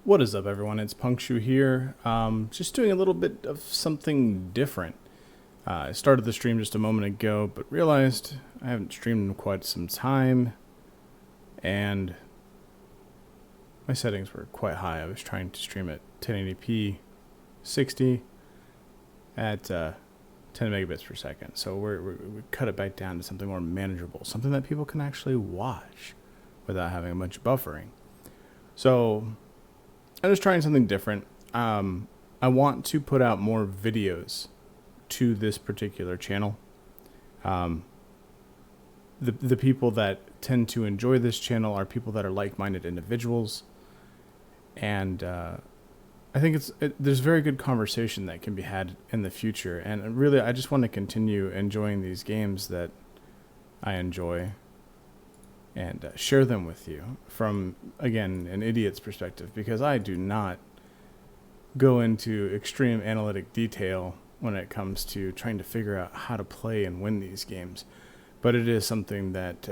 What is up, everyone? It's Punkshoe here. Just doing a little bit of something different. I started the stream just a moment ago, but realized I haven't streamed in quite some time, and my settings were quite high. I was trying to stream at 1080p 60 at 10 megabits per second. So we cut it back down to something more manageable, something that people can actually watch without having a bunch of buffering. So I'm just trying something different. I want to put out more videos to this particular channel. The people that tend to enjoy this channel are people that are like-minded individuals, and I think there's very good conversation that can be had in the future. And really, I just want to continue enjoying these games that I enjoy and share them with you from, again, an idiot's perspective, because I do not go into extreme analytic detail when it comes to trying to figure out how to play and win these games. But it is something that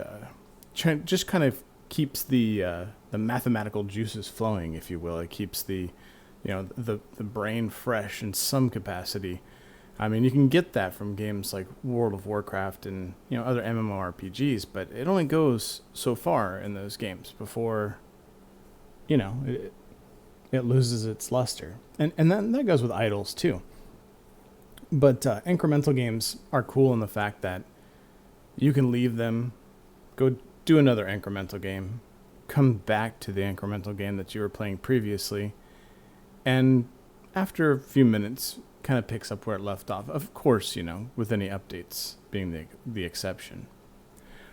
just kind of keeps the mathematical juices flowing, if you will. It keeps the brain fresh in some capacity. I mean, you can get that from games like World of Warcraft and other MMORPGs, but it only goes so far in those games before it loses its luster. And that goes with idols too. But incremental games are cool in the fact that you can leave them, go do another incremental game, come back to the incremental game that you were playing previously, and after a few minutes kind of picks up where it left off. Of course, with any updates being the exception.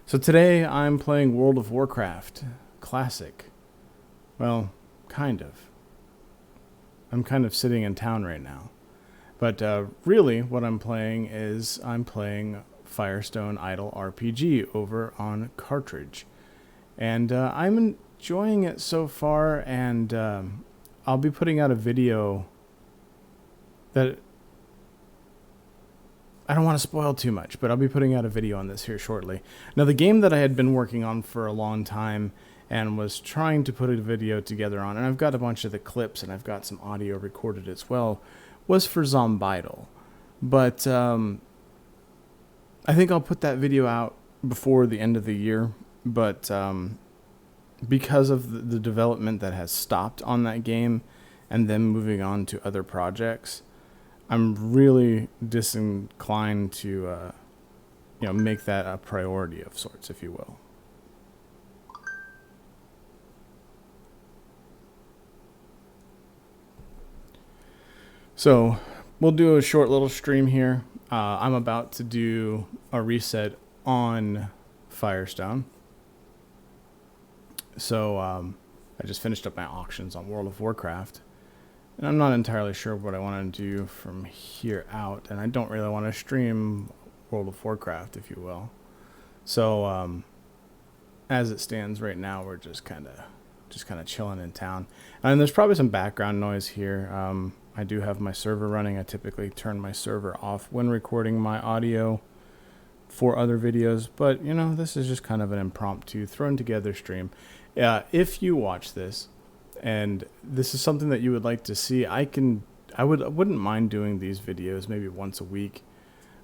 So today I'm playing World of Warcraft Classic. Well, kind of. I'm kind of sitting in town right now. But really what I'm playing is Firestone Idle RPG over on cartridge. And I'm enjoying it so far, and I'll be putting out a video that I don't want to spoil too much, but I'll be putting out a video on this here shortly. Now, the game that I had been working on for a long time and was trying to put a video together on, and I've got a bunch of the clips and I've got some audio recorded as well, was for Zombidal. But I think I'll put that video out before the end of the year, but because of the development that has stopped on that game and then moving on to other projects, I'm really disinclined to make that a priority of sorts, if you will. So we'll do a short little stream here. I'm about to do a reset on Firestone. So I just finished up my auctions on World of Warcraft, and I'm not entirely sure what I want to do from here out, and I don't really want to stream World of Warcraft, if you will. So as it stands right now, we're just kind of chilling in town. And there's probably some background noise here. I do have my server running. I typically turn my server off when recording my audio for other videos, but this is just kind of an impromptu thrown together stream. If you watch this and this is something that you would like to see, I wouldn't mind doing these videos maybe once a week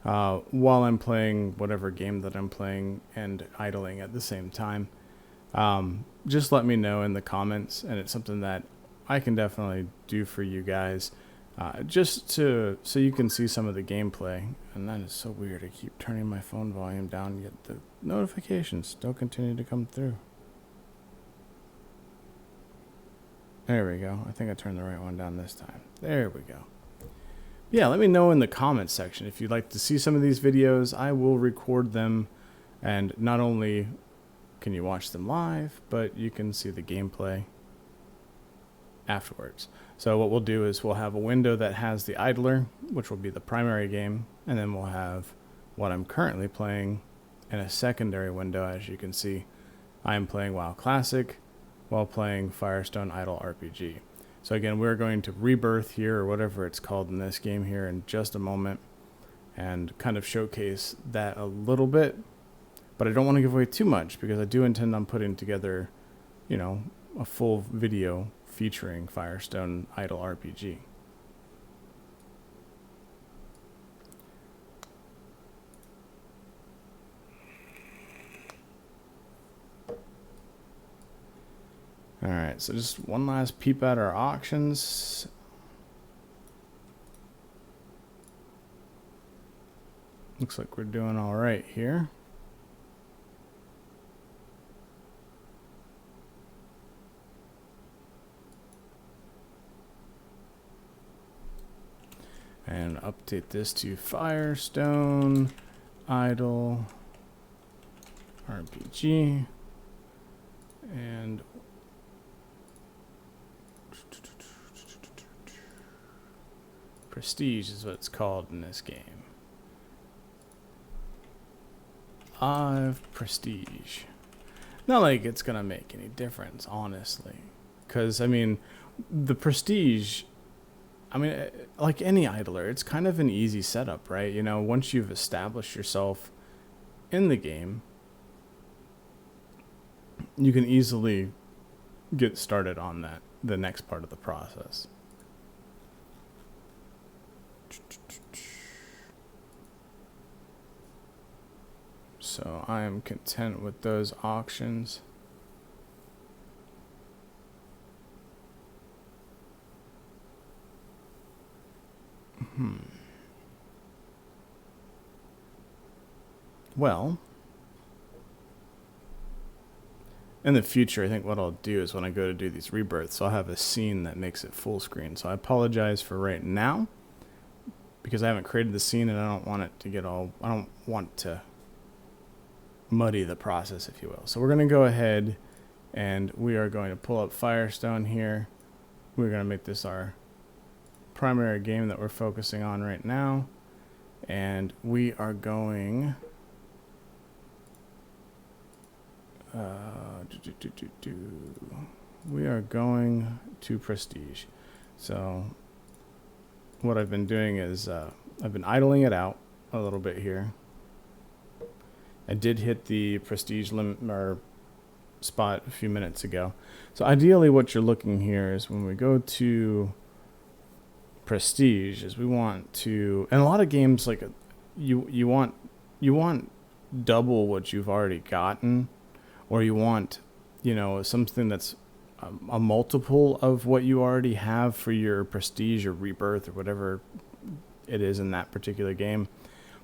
while I'm playing whatever game that I'm playing and idling at the same time. Just let me know in the comments, and it's something that I can definitely do for you guys, so you can see some of the gameplay. And that is so weird. I keep turning my phone volume down, yet the notifications still continue to come through. There we go. I think I turned the right one down this time. There we go. Yeah, let me know in the comments section if you'd like to see some of these videos. I will record them, and not only can you watch them live, but you can see the gameplay afterwards. So what we'll do is we'll have a window that has the idler, which will be the primary game, and then we'll have what I'm currently playing in a secondary window. As you can see, I am playing WoW Classic while playing Firestone Idle RPG. So again, we're going to rebirth here, or whatever it's called in this game here, in just a moment, and kind of showcase that a little bit. But I don't want to give away too much, because I do intend on putting together, a full video featuring Firestone Idle RPG. Alright, so just one last peep at our auctions. Looks like we're doing alright here. And update this to Firestone Idle RPG. And Prestige is what it's called in this game. Prestige. Not like it's gonna make any difference, honestly. Because, I mean, the Prestige, I mean, like any idler, it's kind of an easy setup, right? You know, once you've established yourself in the game, you can easily get started on that, the next part of the process. So I am content with those auctions. Well, in the future, I think what I'll do is when I go to do these rebirths, I'll have a scene that makes it full screen. So I apologize for right now because I haven't created the scene and I don't want it to get all, I don't want to muddy the process, if you will. So we're going to go ahead and we are going to pull up Firestone here. We're going to make this our primary game that we're focusing on right now. And we are going... we are going to Prestige. So what I've been doing is I've been idling it out a little bit here. I did hit the Prestige limit or spot a few minutes ago. So ideally what you're looking here is when we go to Prestige is we want to, and a lot of games like you want double what you've already gotten, or you want, you know, something that's a multiple of what you already have for your Prestige or Rebirth or whatever it is in that particular game.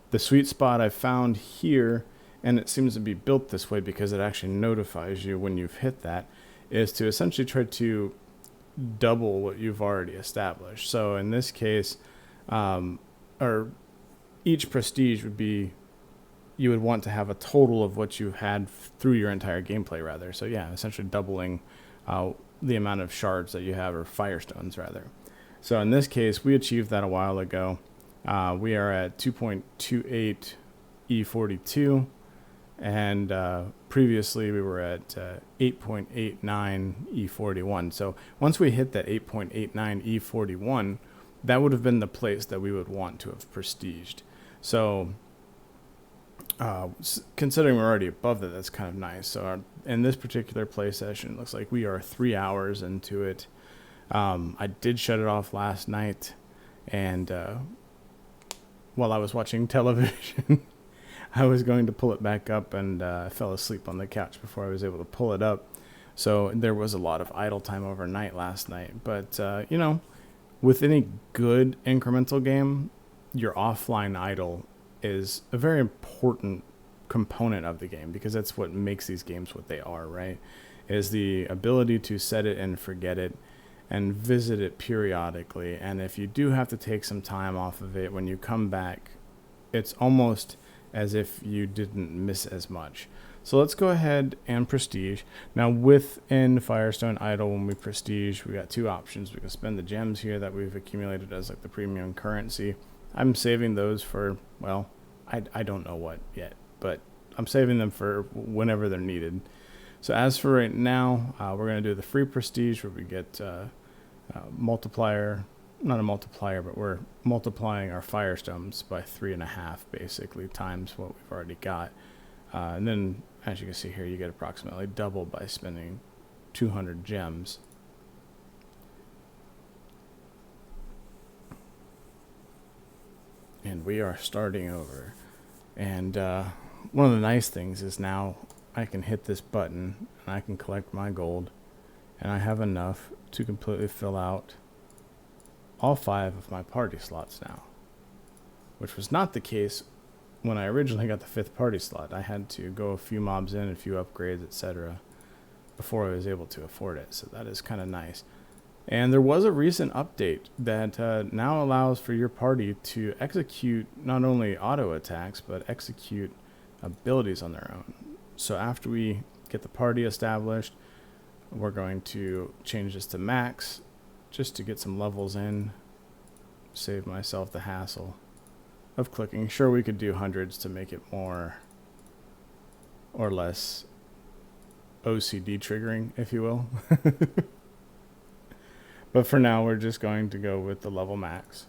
The sweet spot I found here, and it seems to be built this way because it actually notifies you when you've hit that, is to essentially try to double what you've already established. So in this case, or each Prestige would be, you would want to have a total of what you've had through your entire gameplay, rather. So yeah, essentially doubling the amount of shards that you have, or Firestones rather. So in this case, we achieved that a while ago. We are at 2.28 E42, and previously we were at 8.89 E41. So once we hit that 8.89 E41, that would have been the place that we would want to have prestiged. So considering we're already above that, that's kind of nice. So in this particular play session, it looks like we are 3 hours into it. I did shut it off last night, and while I was watching television, I was going to pull it back up, and I fell asleep on the couch before I was able to pull it up. So there was a lot of idle time overnight last night. But, you know, with any good incremental game, your offline idle is a very important component of the game, because that's what makes these games what they are, right? Is the ability to set it and forget it and visit it periodically. And if you do have to take some time off of it, when you come back, it's almost as if you didn't miss as much. So let's go ahead and prestige. Now within Firestone Idle, when we prestige, we got two options. We can spend the gems here that we've accumulated as like the premium currency. I'm saving those for, well, I don't know what yet, but I'm saving them for whenever they're needed. So as for right now, we're going to do the free prestige, where we get multiplier, not a multiplier, but we're multiplying our Firestones by 3.5, basically, times what we've already got. And then, as you can see here, you get approximately double by spending 200 gems. and we are starting over. And one of the nice things is now I can hit this button and I can collect my gold, and I have enough to completely fill out all 5 of my party slots now, which was not the case when I originally got the 5th party slot. I had to go a few mobs in, a few upgrades, etc. before I was able to afford it. So that is kind of nice. And there was a recent update that now allows for your party to execute not only auto attacks, but execute abilities on their own. So after we get the party established, we're going to change this to max just to get some levels in, save myself the hassle of clicking. Sure, we could do hundreds to make it more or less OCD triggering, if you will. But for now, we're just going to go with the level max.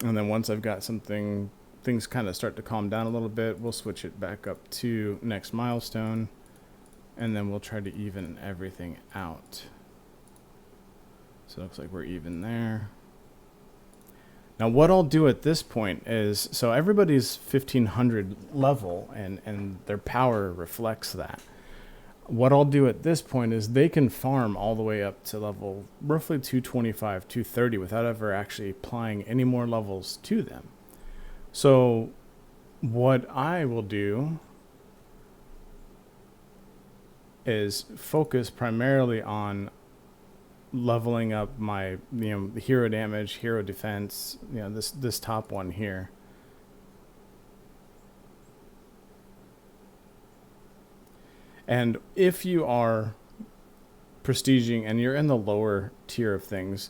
And then once I've got something, things kind of start to calm down a little bit, we'll switch it back up to next milestone, and then we'll try to even everything out. So it looks like we're even there. Now what I'll do at this point is, so everybody's 1500 level and their power reflects that. What I'll do at this point is they can farm all the way up to level roughly 225, 230 without ever actually applying any more levels to them. So what I will do is focus primarily on leveling up my, the hero damage, hero defense, this top one here. And if you are prestiging and you're in the lower tier of things,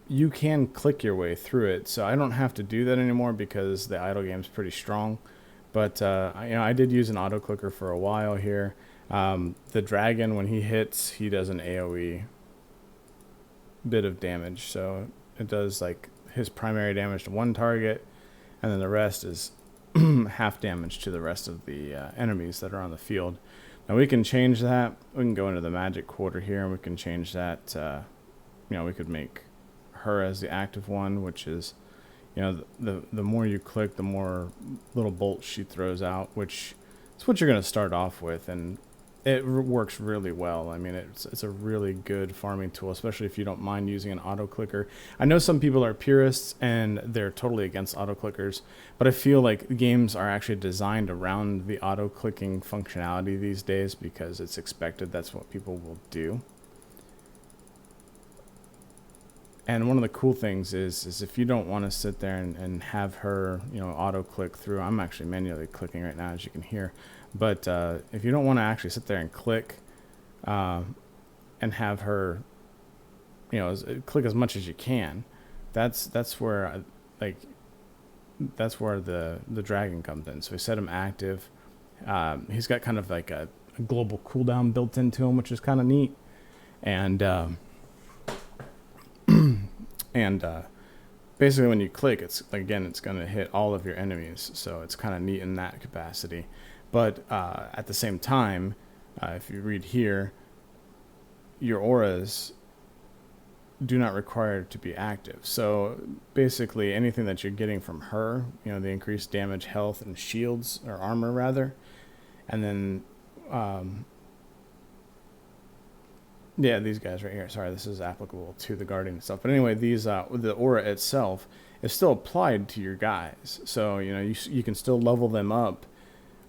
you can click your way through it. So I don't have to do that anymore because the idle game is pretty strong. But I did use an auto clicker for a while here. The dragon, when he hits, he does an AoE bit of damage. So it does like his primary damage to one target, and then the rest is half damage to the rest of the enemies that are on the field. Now we can change that. We can go into the magic quarter here, and we can change that. We could make her as the active one, which is, the more you click, the more little bolts she throws out, which is what you're going to start off with, and it works really well. I mean, it's a really good farming tool, especially if you don't mind using an auto clicker. I know some people are purists and they're totally against auto clickers, but I feel like games are actually designed around the auto clicking functionality these days because it's expected. That's what people will do. And one of the cool things is if you don't want to sit there and have her, auto click through, I'm actually manually clicking right now, as you can hear. But if you don't want to actually sit there and click and have her, click as much as you can, that's where that's where the dragon comes in. So we set him active. He's got kind of like a global cooldown built into him, which is kind of neat. And basically when you click, it's going to hit all of your enemies. So it's kind of neat in that capacity. But at the same time, if you read here, your auras do not require to be active. So basically anything that you're getting from her, the increased damage, health, and shields, or armor rather, and then these guys right here. Sorry, this is applicable to the Guardian itself. But anyway, these the aura itself is still applied to your guys. So you can still level them up.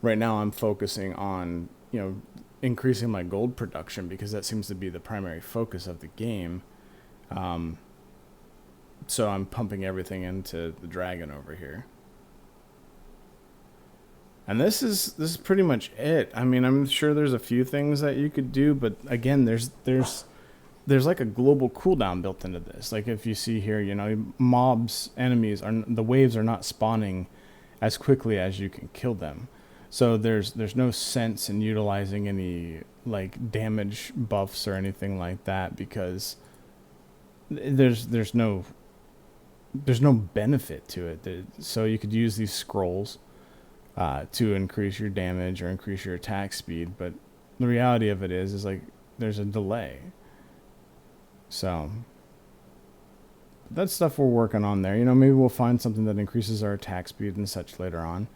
Right now, I'm focusing on increasing my gold production because that seems to be the primary focus of the game. So I'm pumping everything into the dragon over here. And this is pretty much it. I mean, I'm sure there's a few things that you could do, but again, there's like a global cooldown built into this. Like if you see here, mobs, enemies the waves are not spawning as quickly as you can kill them. So there's no sense in utilizing any like damage buffs or anything like that because there's no benefit to it. So you could use these scrolls to increase your damage or increase your attack speed, but the reality of it is like there's a delay. So that's stuff we're working on there. You know, maybe we'll find something that increases our attack speed and such later on.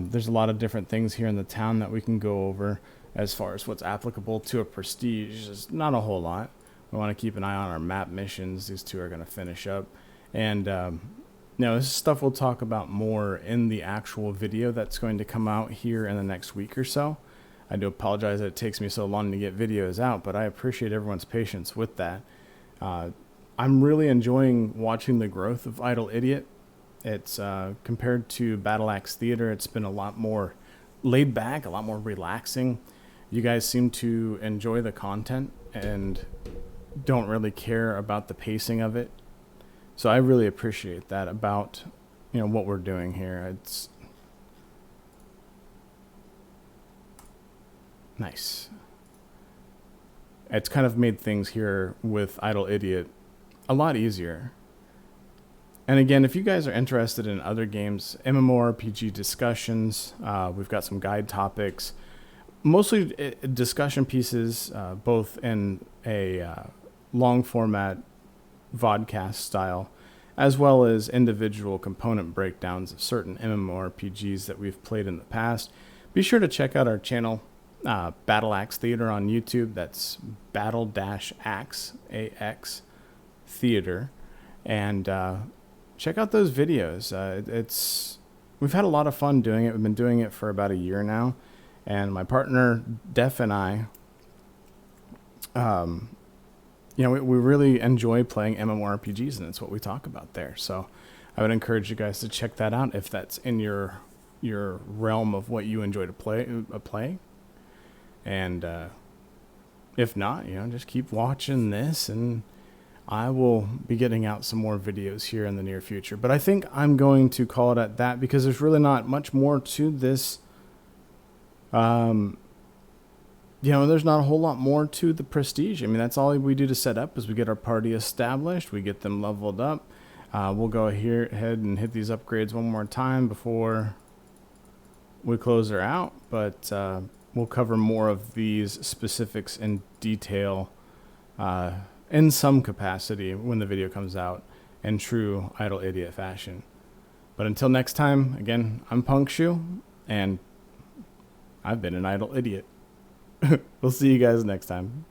There's a lot of different things here in the town that we can go over as far as what's applicable to a prestige. There's not a whole lot. We want to keep an eye on our map missions. These two are going to finish up. And, this is stuff we'll talk about more in the actual video that's going to come out here in the next week or so. I do apologize that it takes me so long to get videos out, but I appreciate everyone's patience with that. I'm really enjoying watching the growth of Idle Idiot. It's compared to Battle Axe Theater, it's been a lot more laid back, a lot more relaxing. You guys seem to enjoy the content and don't really care about the pacing of it. So I really appreciate that about, what we're doing here. It's nice. It's kind of made things here with Idle Idiot a lot easier. And again, if you guys are interested in other games, MMORPG discussions, we've got some guide topics, mostly discussion pieces, both in a long format vodcast style, as well as individual component breakdowns of certain MMORPGs that we've played in the past. Be sure to check out our channel, Battle Axe Theater on YouTube. That's Battle-Axe, A-X, Theater. And check out those videos. We've had a lot of fun doing it. We've been doing it for about a year now. And my partner, Def, and I, we really enjoy playing MMORPGs, and it's what we talk about there. So I would encourage you guys to check that out if that's in your realm of what you enjoy to play. And if not, just keep watching this, and I will be getting out some more videos here in the near future. But I think I'm going to call it at that because there's really not much more to this. There's not a whole lot more to the prestige. I mean, that's all we do to set up is we get our party established, we get them leveled up. We'll go ahead and hit these upgrades one more time before we close her out. But we'll cover more of these specifics in detail in some capacity when the video comes out in true Idle Idiot fashion. But until next time, again, I'm Punkshoe, and I've been an Idle Idiot. We'll see you guys next time.